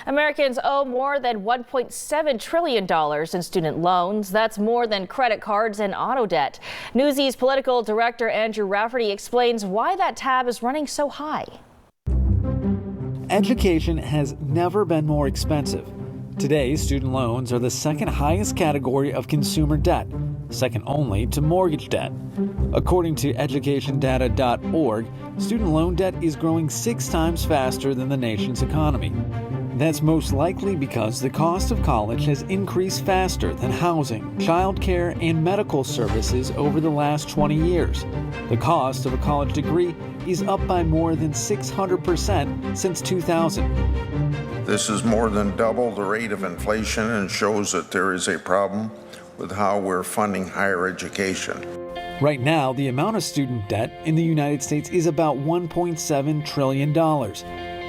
Americans owe more than $1.7 trillion in student loans. That's more than credit cards and auto debt. Newsy's political director Andrew Rafferty explains why that tab is running so high. Education has never been more expensive. Today, student loans are the second highest category of consumer debt, second only to mortgage debt. According to educationdata.org, student loan debt is growing 6 times faster than the nation's economy. That's most likely because the cost of college has increased faster than housing, childcare, and medical services over the last 20 years. The cost of a college degree is up by more than 600% since 2000. This is more than double the rate of inflation and shows that there is a problem with how we're funding higher education. Right now, the amount of student debt in the United States is about $1.7 trillion.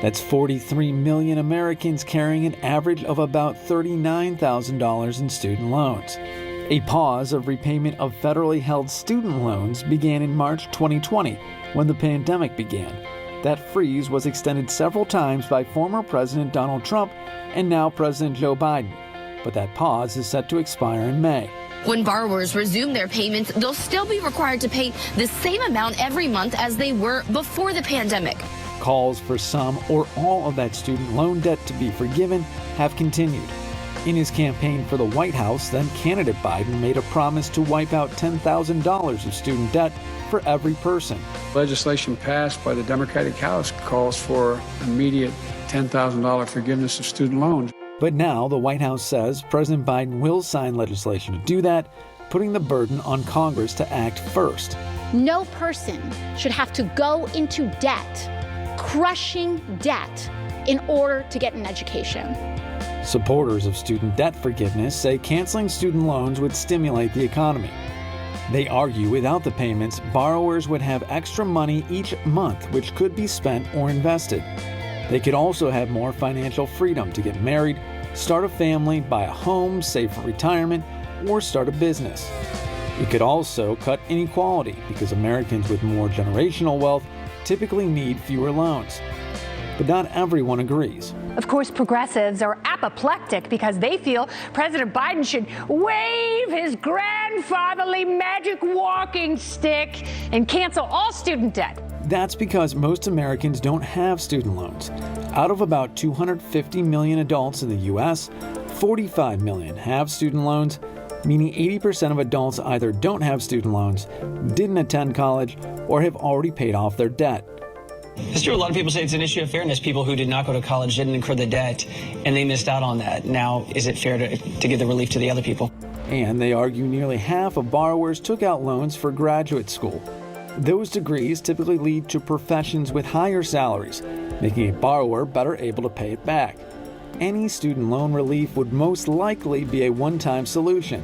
That's 43 million Americans carrying an average of about $39,000 in student loans. A pause of repayment of federally held student loans began in March 2020 when the pandemic began. That freeze was extended several times by former President Donald Trump and now President Joe Biden. But that pause is set to expire in May. When borrowers resume their payments, they'll still be required to pay the same amount every month as they were before the pandemic. Calls for some or all of that student loan debt to be forgiven have continued. In his campaign for the White House, then candidate Biden made a promise to wipe out $10,000 of student debt for every person. Legislation passed by the Democratic House calls for immediate $10,000 forgiveness of student loans. But now the White House says President Biden will sign legislation to do that, putting the burden on Congress to act first. No person should have to go into debt, crushing debt, in order to get an education. Supporters of student debt forgiveness say canceling student loans would stimulate the economy. They argue without the payments, borrowers would have extra money each month, which could be spent or invested. They could also have more financial freedom to get married, start a family, buy a home, save for retirement, or start a business. It could also cut inequality because Americans with more generational wealth typically need fewer loans. But not everyone agrees. Of course, progressives are apoplectic because they feel President Biden should wave his grandfatherly magic walking stick and cancel all student debt. That's because most Americans don't have student loans. Out of about 250 million adults in the U.S., 45 million have student loans, meaning 80% of adults either don't have student loans, didn't attend college, or have already paid off their debt. It's true. A lot of people say it's an issue of fairness. People who did not go to college didn't incur the debt, and they missed out on that. Now, is it fair to give the relief to the other people? And they argue nearly half of borrowers took out loans for graduate school. Those degrees typically lead to professions with higher salaries, making a borrower better able to pay it back. Any student loan relief would most likely be a one-time solution,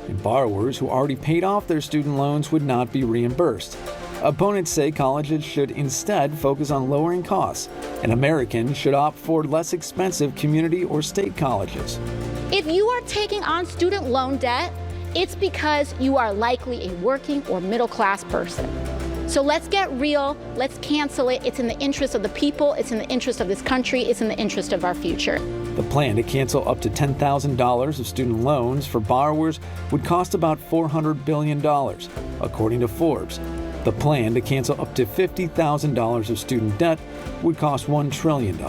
and borrowers who already paid off their student loans would not be reimbursed. Opponents say colleges should instead focus on lowering costs, and Americans should opt for less expensive community or state colleges. If you are taking on student loan debt, it's because you are likely a working or middle-class person. So let's get real, let's cancel it. It's in the interest of the people, it's in the interest of this country, it's in the interest of our future. The plan to cancel up to $10,000 of student loans for borrowers would cost about $400 billion, according to Forbes. The plan to cancel up to $50,000 of student debt would cost $1 trillion.